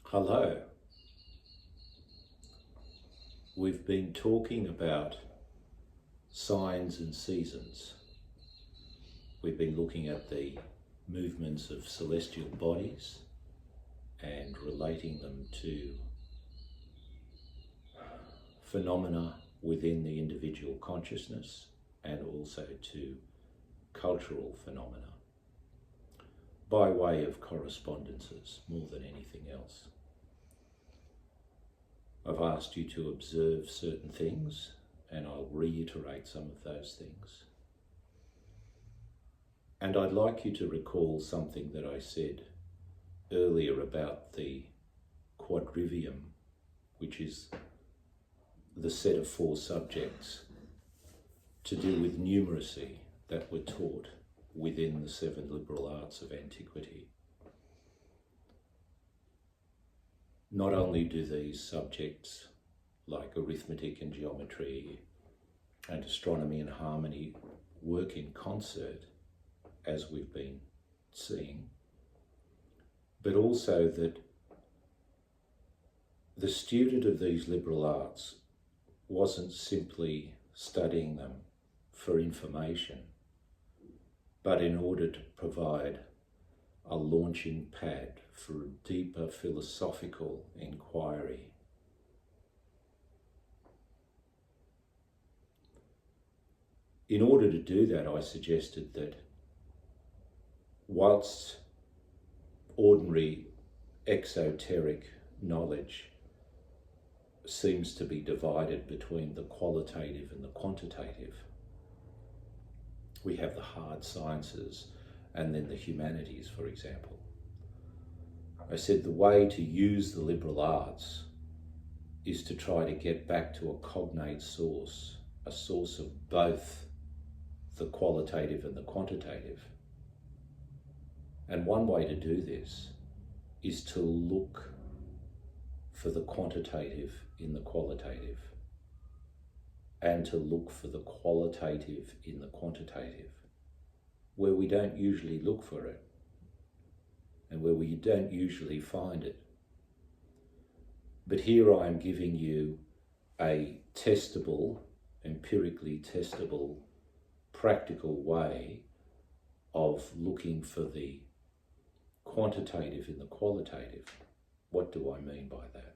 Hello. We've been talking about signs and seasons. We've been looking at the movements of celestial bodies and relating them to phenomena within the individual consciousness and also to cultural phenomena by way of correspondences more than anything else. I've asked you to observe certain things, and I'll reiterate some of those things. And I'd like you to recall something that I said earlier about the quadrivium, which is the set of 4 subjects to do with numeracy that were taught within the 7 liberal arts of antiquity. Not only do these subjects like arithmetic and geometry and astronomy and harmony work in concert, as we've been seeing, but also that the student of these liberal arts wasn't simply studying them for information, but in order to provide a launching pad for a deeper philosophical inquiry. In order to do that, I suggested that whilst ordinary exoteric knowledge seems to be divided between the qualitative and the quantitative, we have the hard sciences and then the humanities, for example. I said the way to use the liberal arts is to try to get back to a cognate source, a source of both the qualitative and the quantitative. And one way to do this is to look for the quantitative in the qualitative and to look for the qualitative in the quantitative, where we don't usually look for it and where we don't usually find it. But here I am giving you a testable, empirically testable, practical way of looking for the quantitative in the qualitative. What do I mean by that?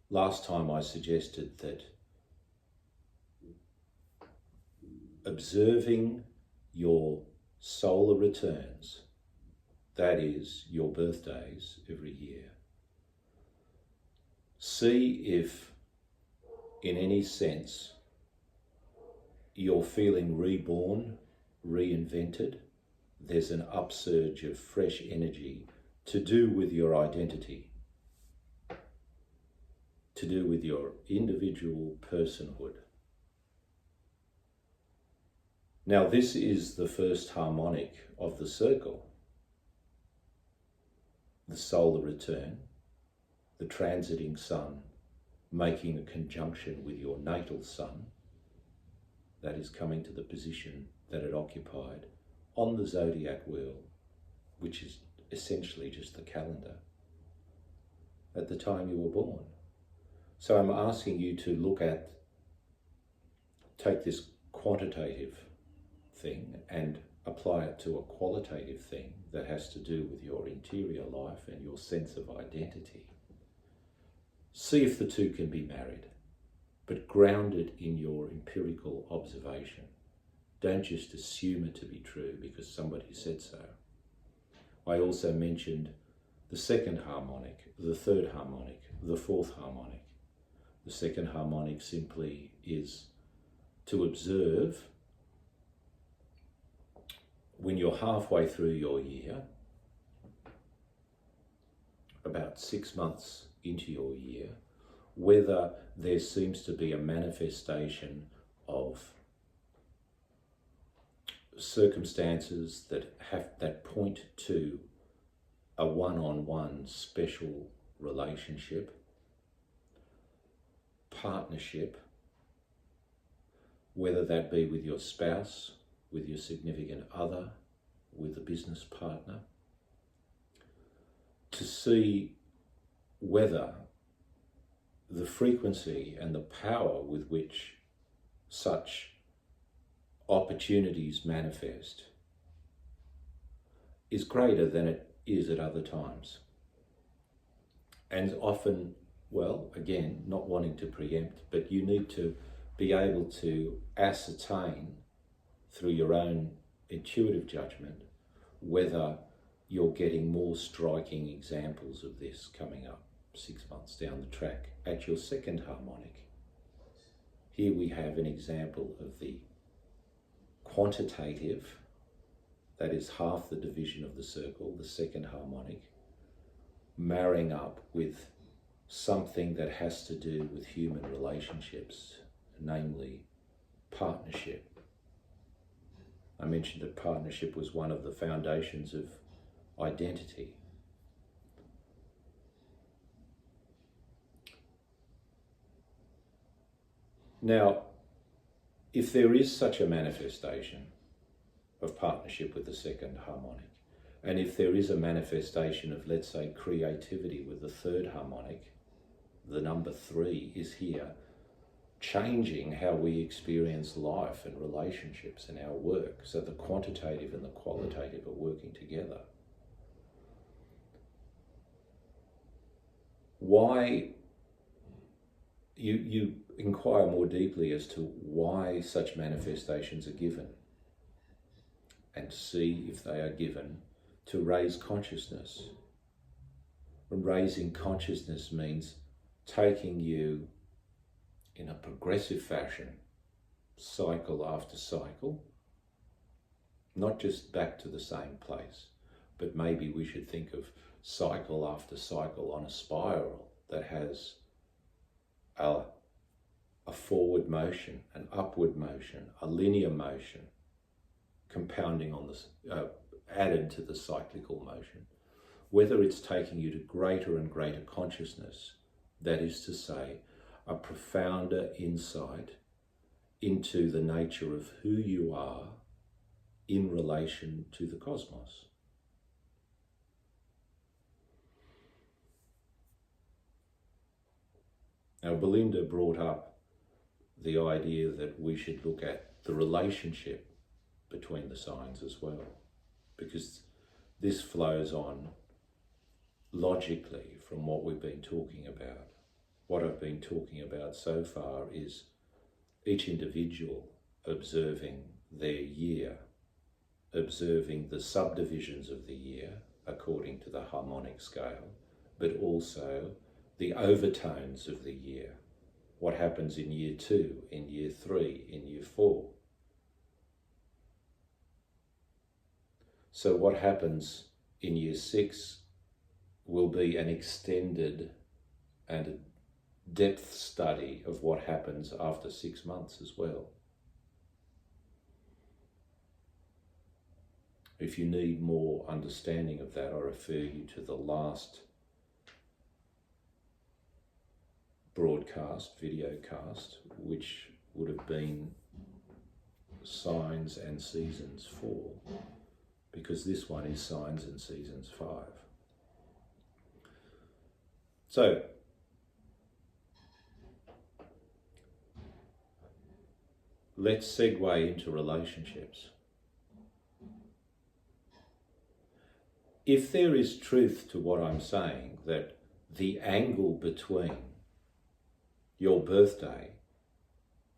Last time I suggested that observing your solar returns, that is, your birthdays every year, see if in any sense you're feeling reborn, reinvented. There's an upsurge of fresh energy to do with your identity, to do with your individual personhood. Now, this is the first harmonic of the circle, the solar return, the transiting sun making a conjunction with your natal sun, that is coming to the position that it occupied on the zodiac wheel, which is essentially just the calendar, at the time you were born. So I'm asking you to take this quantitative thing and apply it to a qualitative thing that has to do with your interior life and your sense of identity. See if the two can be married, but grounded in your empirical observation. Don't just assume it to be true because somebody said so. I also mentioned the second harmonic, the third harmonic, the fourth harmonic. The second harmonic simply is to observe when you're halfway through your year, about 6 months into your year, whether there seems to be a manifestation of circumstances that point to a one-on-one special relationship, partnership, whether that be with your spouse, with your significant other, with a business partner, to see whether the frequency and the power with which such opportunities manifest is greater than it is at other times. And often, well, again, not wanting to preempt, but you need to be able to ascertain through your own intuitive judgment whether you're getting more striking examples of this coming up 6 months down the track at your second harmonic. Here we have an example of the quantitative, that is half the division of the circle, the second harmonic, marrying up with something that has to do with human relationships, namely partnership. I mentioned that partnership was one of the foundations of identity. Now, if there is such a manifestation of partnership with the second harmonic, and if there is a manifestation of, let's say, creativity with the third harmonic, the number 3 is here, changing how we experience life and relationships and our work. So the quantitative and the qualitative are working together. Why, you inquire more deeply as to why such manifestations are given, and see if they are given to raise consciousness. And raising consciousness means taking you in a progressive fashion, cycle after cycle, not just back to the same place, but maybe we should think of cycle after cycle on a spiral that has a forward motion, an upward motion, a linear motion, compounding on this, added to the cyclical motion. Whether it's taking you to greater and greater consciousness, that is to say, a profounder insight into the nature of who you are in relation to the cosmos. Now, Belinda brought up the idea that we should look at the relationship between the signs as well, because this flows on logically from what we've been talking about. What I've been talking about so far is each individual observing their year, observing the subdivisions of the year according to the harmonic scale, but also the overtones of the year. What happens in year 2, in year 3, in year 4. So what happens in year 6 will be an extended and a depth study of what happens after 6 months as well. If you need more understanding of that, I refer you to the last broadcast, videocast, which would have been Signs and Seasons 4, because this one is Signs and Seasons 5. So, let's segue into relationships. If there is truth to what I'm saying, that the angle between your birthday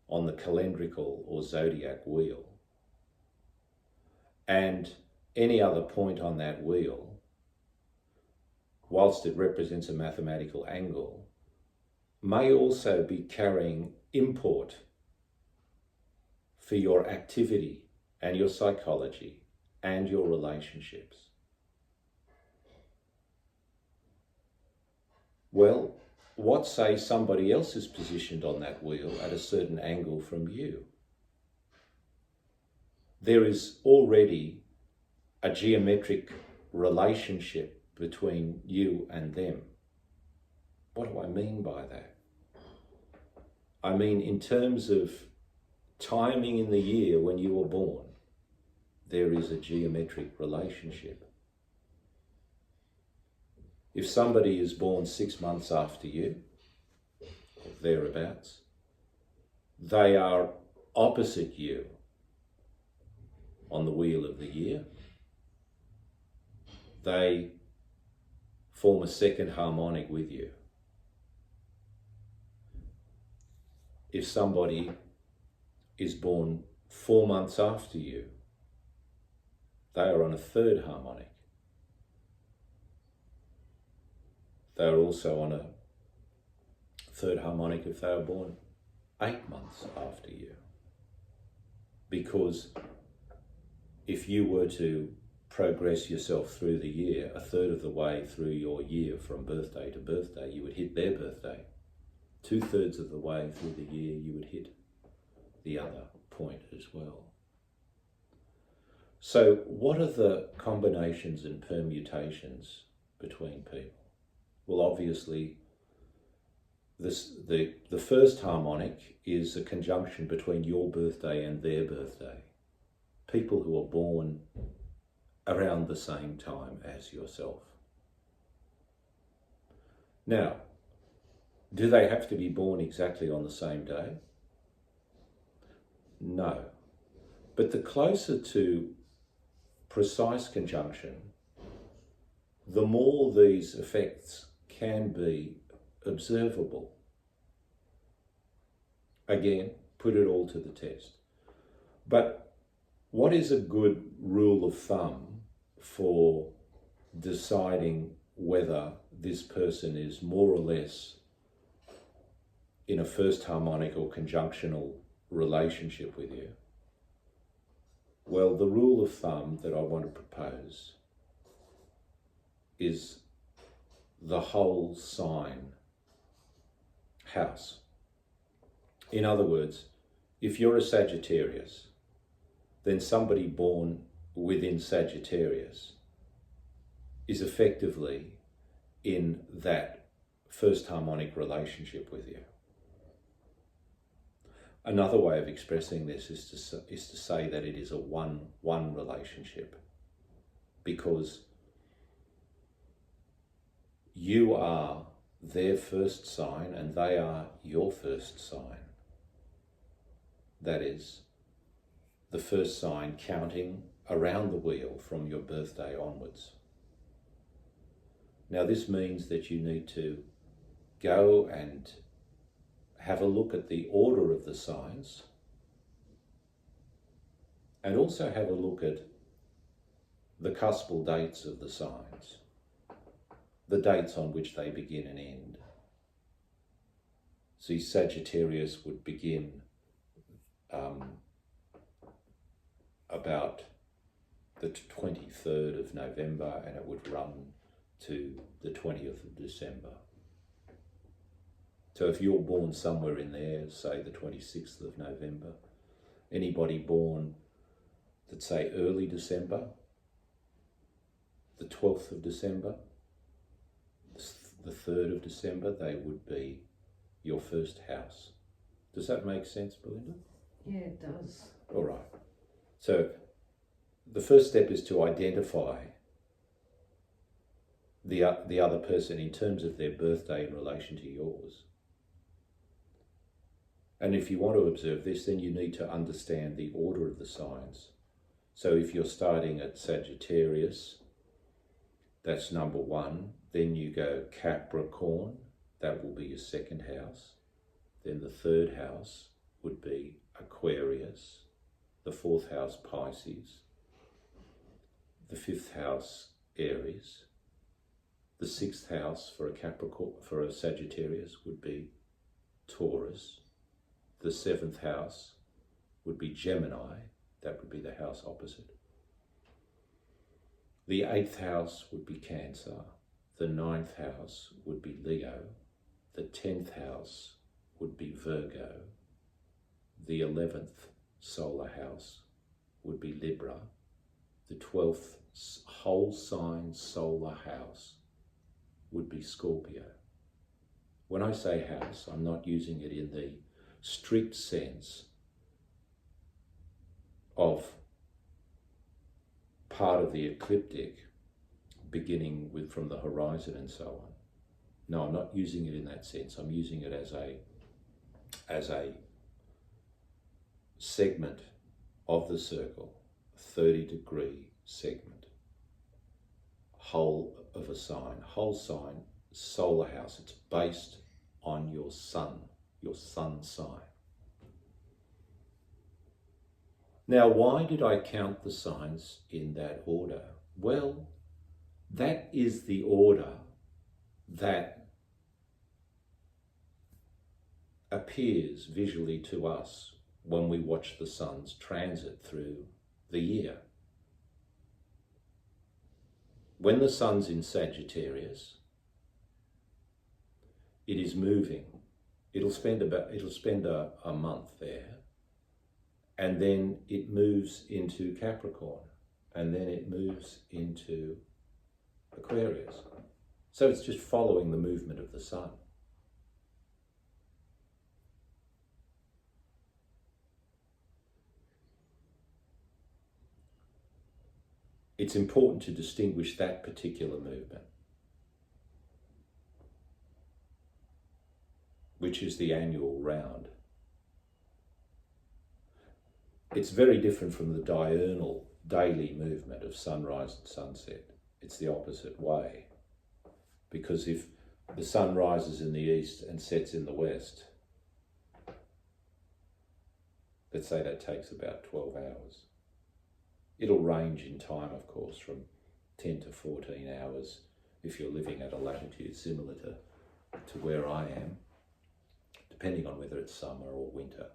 on the calendrical or zodiac wheel and any other point on that wheel, whilst it represents a mathematical angle, may also be carrying import for your activity and your psychology and your relationships. Well, what say somebody else is positioned on that wheel at a certain angle from you? There is already a geometric relationship between you and them. What do I mean by that? I mean, in terms of timing in the year when you were born, there is a geometric relationship. If somebody is born 6 months after you, or thereabouts, they are opposite you on the wheel of the year. They form a second harmonic with you. If somebody is born 4 months after you, they are on a third harmonic. They are also on a third harmonic if they are born 8 months after you. Because if you were to progress yourself through the year, a third of the way through your year from birthday to birthday, you would hit their birthday. 2/3 of the way through the year, you would hit the other point as well. So what are the combinations and permutations between people? Well, obviously, the first harmonic is a conjunction between your birthday and their birthday. People who are born around the same time as yourself. Now, do they have to be born exactly on the same day? No. But the closer to precise conjunction, the more these effects can be observable. Again, put it all to the test. But what is a good rule of thumb for deciding whether this person is more or less in a first harmonic or conjunctional relationship with you? Well, the rule of thumb that I want to propose is the whole sign house. In other words, if you're a Sagittarius, then somebody born within Sagittarius is effectively in that first harmonic relationship with you. Another way of expressing this is to say that it is a one relationship, because you are their first sign and they are your first sign. That is, the first sign counting around the wheel from your birthday onwards. Now, this means that you need to go and have a look at the order of the signs, and also have a look at the cuspal dates of the signs, the dates on which they begin and end. See, Sagittarius would begin about the 23rd of November and it would run to the 20th of December. So if you're born somewhere in there, say the 26th of November, anybody born, let's say early December, the 12th of December, the 3rd of December, they would be your first house. Does that make sense, Belinda? Yeah, it does. All right. So the first step is to identify the other person in terms of their birthday in relation to yours. And if you want to observe this, then you need to understand the order of the signs. So if you're starting at Sagittarius, that's number 1. Then you go Capricorn, that will be your second house. Then the third house would be Aquarius, the fourth house Pisces, the fifth house Aries, the sixth house for a Capricorn, for a Sagittarius would be Taurus, the seventh house would be Gemini, that would be the house opposite. The 8th house would be Cancer, the 9th house would be Leo, the 10th house would be Virgo, the 11th solar house would be Libra, the 12th whole sign solar house would be Scorpio. When I say house, I'm not using it in the strict sense of part of the ecliptic, beginning with from the horizon and so on. No, I'm not using it in that sense. I'm using it as a segment of the circle, 30-degree segment, whole of a sign, whole sign, solar house. It's based on your sun sign. Now, why did I count the signs in that order? Well, that is the order that appears visually to us when we watch the sun's transit through the year. When the sun's in Sagittarius, it is moving. It'll spend a month there, and then it moves into Capricorn, and then it moves into Aquarius. So it's just following the movement of the sun. It's important to distinguish that particular movement, which is the annual round. It's very different from the diurnal daily movement of sunrise and sunset. It's the opposite way, because if the sun rises in the east and sets in the west, let's say that takes about 12 hours. It'll range in time, of course, from 10 to 14 hours if you're living at a latitude similar to where I am, depending on whether it's summer or winter.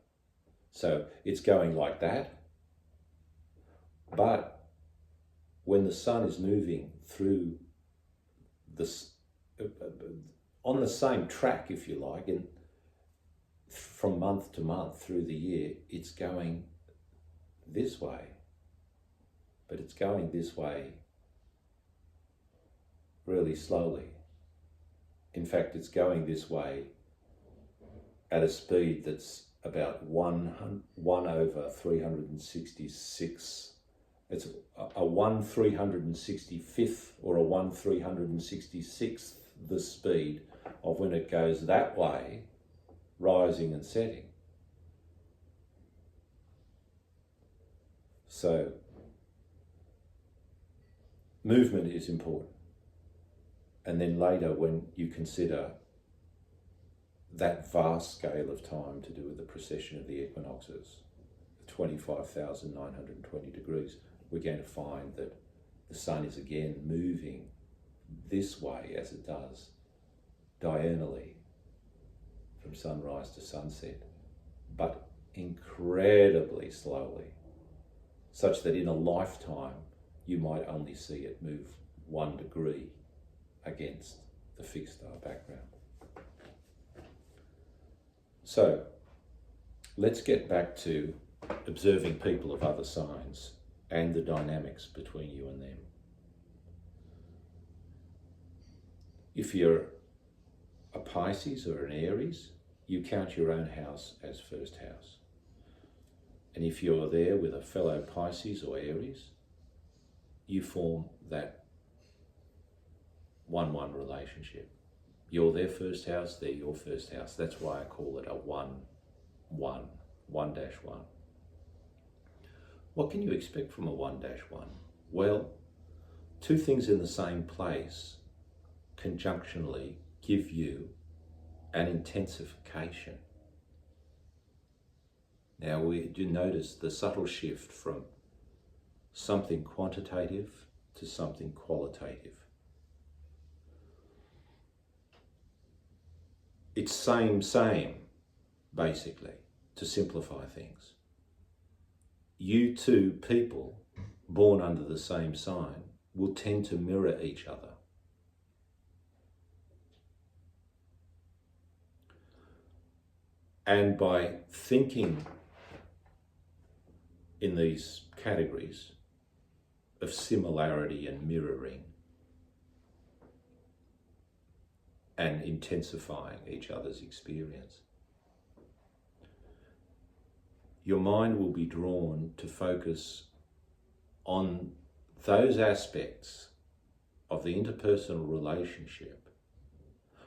So it's going like that. But when the sun is moving through this, on the same track, if you like, and from month to month through the year, it's going this way. But it's going this way really slowly. In fact, it's going this way at a speed that's about 1 over 366. It's a 1/365th or a 1/366th the speed of when it goes that way, rising and setting. So movement is important. And then later, when you consider that vast scale of time to do with the precession of the equinoxes, 25,920 degrees, we're going to find that the sun is again moving this way as it does diurnally from sunrise to sunset, but incredibly slowly, such that in a lifetime you might only see it move 1 degree against the fixed star background. So let's get back to observing people of other signs and the dynamics between you and them. If you're a Pisces or an Aries, you count your own house as first house. And if you're there with a fellow Pisces or Aries, you form that 1-1 relationship. You're their first house, they're your first house. That's why I call it a 1-1, 1-1. What can you expect from a 1-1? Well, two things in the same place conjunctionally give you an intensification. Now we do notice the subtle shift from something quantitative to something qualitative. It's same, basically, to simplify things. You two people born under the same sign will tend to mirror each other. And by thinking in these categories of similarity and mirroring and intensifying each other's experience, your mind will be drawn to focus on those aspects of the interpersonal relationship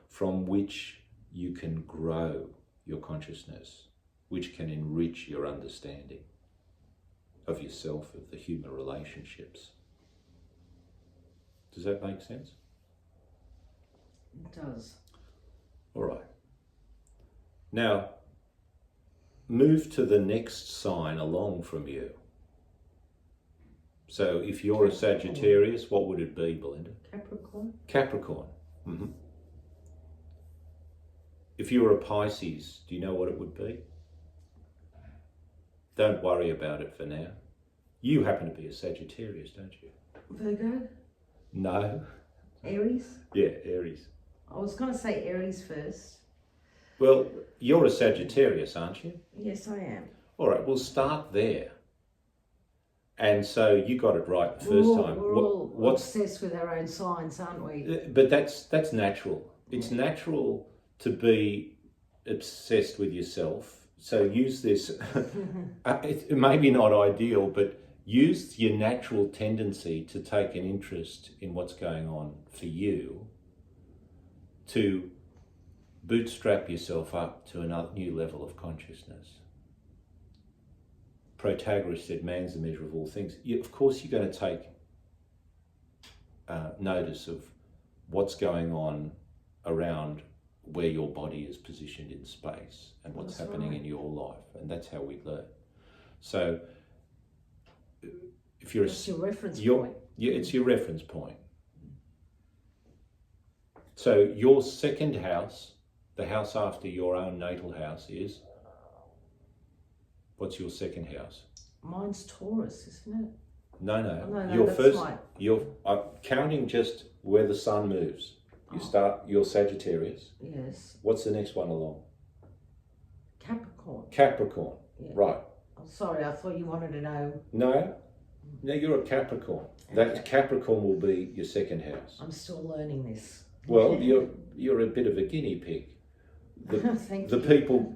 from which you can grow your consciousness, which can enrich your understanding of yourself, of the human relationships. Does that make sense? It does. All right. Now, move to the next sign along from you. So if you're a Sagittarius, what would it be, Belinda? Capricorn. Capricorn. Mm-hmm. If you were a Pisces, do you know what it would be? Don't worry about it for now. You happen to be a Sagittarius, don't you? Virgo. No. Aries. Yeah, Aries. I was going to say Aries first. Well, you're a Sagittarius, aren't you? Yes, I am. All right, we'll start there. And so you got it right the first time. We're all obsessed with our own signs, aren't we? But that's natural. It's natural to be obsessed with yourself. So use this, it may be not ideal, but use your natural tendency to take an interest in what's going on for you to bootstrap yourself up to another new level of consciousness. Protagoras said, man's the measure of all things. Of course, you're going to take notice of what's going on around where your body is positioned in space and what's happening in your life. And that's how we learn. So if you're That's your reference point. Yeah, it's your reference point. So your second house, the house after your own natal house, is, what's your second house? Mine's Taurus, isn't it? No. Your first, right. I'm counting just where the sun moves. You start your Sagittarius. Yes. What's the next one along? Capricorn. Capricorn. Yeah. Right. Oh, sorry, I thought you wanted to know. No, you're a Capricorn. That Capricorn will be your second house. I'm still learning this. Well, you're a bit of a guinea pig. The people,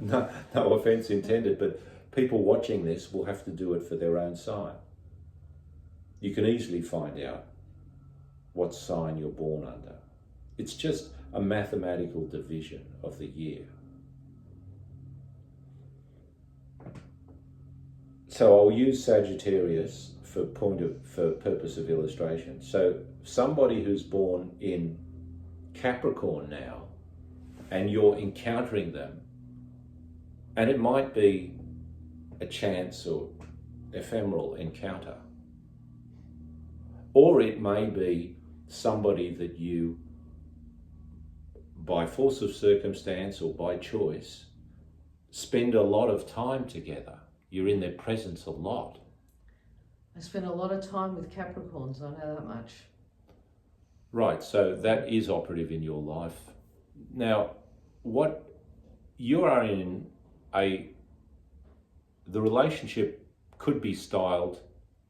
no offense intended, but people watching this will have to do it for their own sign. You can easily find out what sign you're born under. It's just a mathematical division of the year. So I'll use Sagittarius for purpose of illustration. So somebody who's born in Capricorn now, and you're encountering them, and it might be a chance or ephemeral encounter, or it may be somebody that you, by force of circumstance or by choice, spend a lot of time together. You're in their presence a lot. I spend a lot of time with Capricorns, I know that much. Right, so that is operative in your life. Now, what you are in the relationship could be styled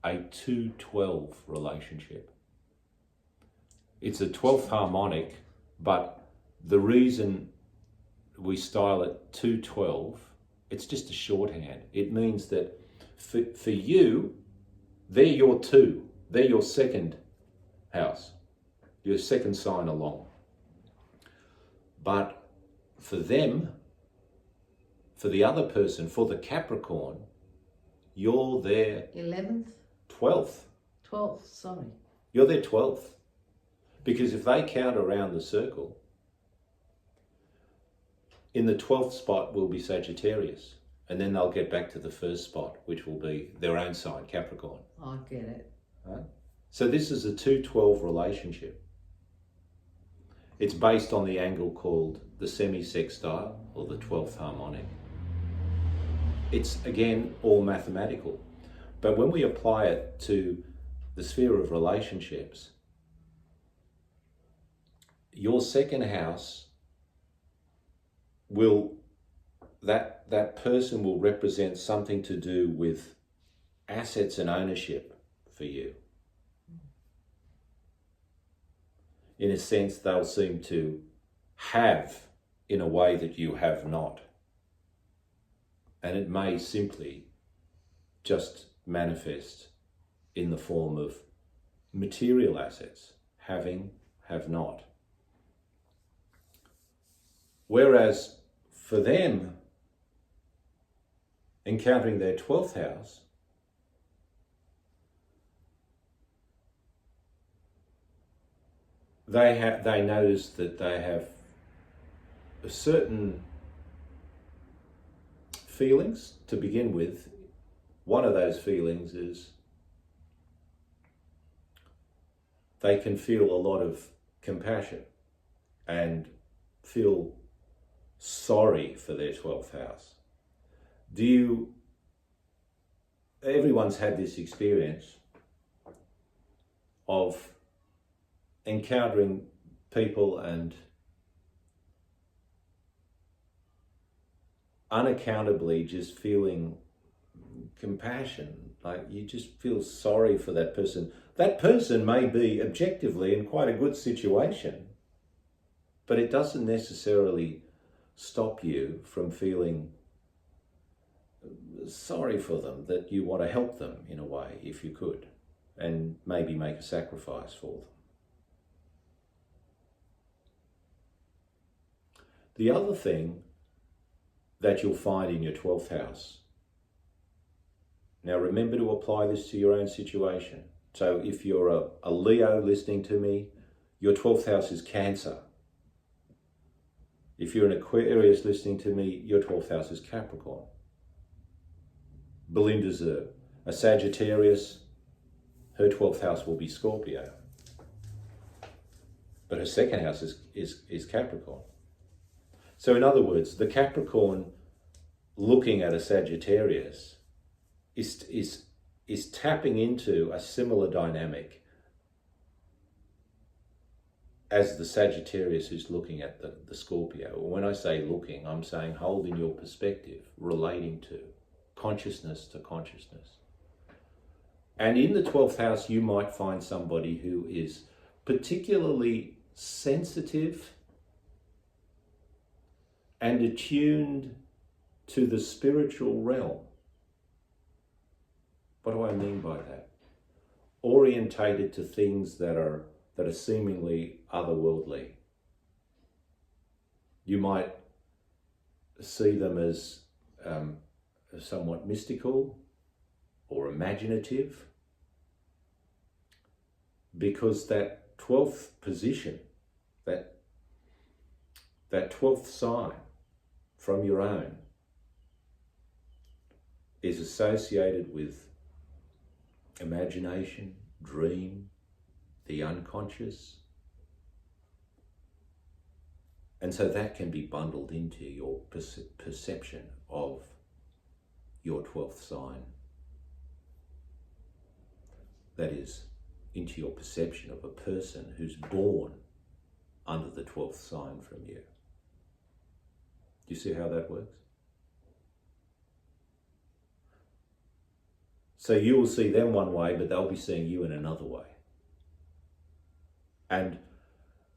a 2-12 relationship. It's a 12th harmonic, but the reason we style it 2-12, it's just a shorthand. It means that for you, they're your two. They're your second house, your second sign along. But for them, for the other person, for the Capricorn, you're their 11th? 12th. 12th, sorry. You're their 12th. Because if they count around the circle, in the 12th spot will be Sagittarius. And then they'll get back to the first spot, which will be their own sign, Capricorn. I get it. Right? So this is a 2-12 relationship. It's based on the angle called the semi-sextile or the 12th harmonic. It's, again, all mathematical. But when we apply it to the sphere of relationships, your second house will, that person will represent something to do with assets and ownership for you. In a sense, they'll seem to have in a way that you have not. And it may simply just manifest in the form of material assets, having, have not. Whereas for them, encountering their 12th house, they notice that they have certain feelings to begin with. One of those feelings is they can feel a lot of compassion and feel sorry for their 12th house. Everyone's had this experience of encountering people and unaccountably just feeling compassion, like you just feel sorry for that person. That person may be objectively in quite a good situation, but it doesn't necessarily stop you from feeling sorry for them, that you want to help them in a way, if you could, and maybe make a sacrifice for them. The other thing that you'll find in your 12th house, now remember to apply this to your own situation. So if you're a Leo listening to me, your 12th house is Cancer. If you're an Aquarius listening to me, your 12th house is Capricorn. Belinda's a Sagittarius, her 12th house will be Scorpio. But her second house is Capricorn. So in other words, the Capricorn looking at a Sagittarius is tapping into a similar dynamic as the Sagittarius who's looking at the Scorpio. When I say looking, I'm saying holding your perspective, relating to, consciousness to consciousness. And in the 12th house, you might find somebody who is particularly sensitive and attuned to the spiritual realm. What do I mean by that? Orientated to things that are seemingly otherworldly. You might see them as somewhat mystical or imaginative, because that 12th position, that 12th sign from your own, is associated with imagination, dream, the unconscious. And so that can be bundled into your perception of your 12th sign. That is, into your perception of a person who's born under the 12th sign from you. Do you see how that works? So you will see them one way, but they'll be seeing you in another way. And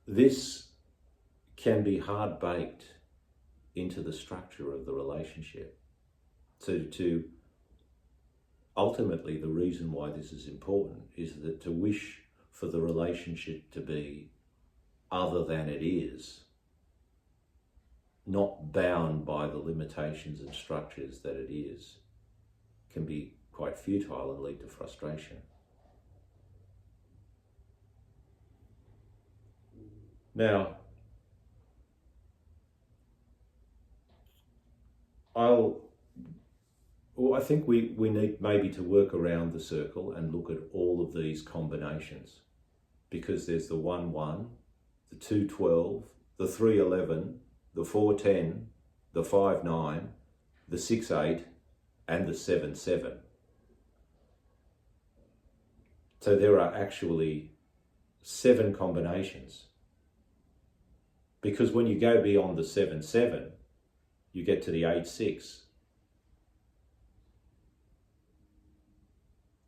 this can be hard-baked into the structure of the relationship. To ultimately, the reason why this is important is that to wish for the relationship to be other than it is, not bound by the limitations and structures that it is, can be quite futile and lead to frustration. Now, I think we need maybe to work around the circle and look at all of these combinations, because there's the 1-1, the 2-12, the 3-11, the 4-10, the 5-9, the 6-8, and the 7-7. So there are actually 7 combinations, because when you go beyond the 7-7, you get to the 8-6.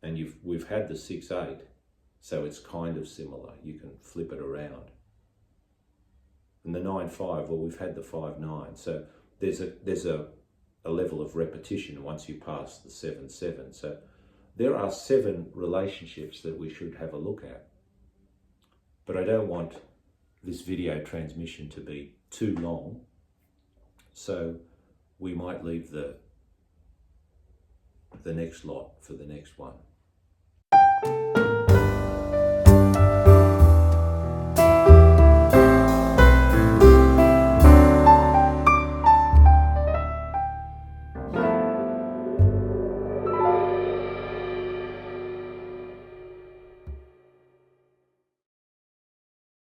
And we've had the 6-8, so it's kind of similar. You can flip it around. And the 9-5, well, we've had the 5-9. So there's a level of repetition once you pass the 7-7. So there are 7 relationships that we should have a look at. But I don't want this video transmission to be too long, so we might leave the next lot for the next one.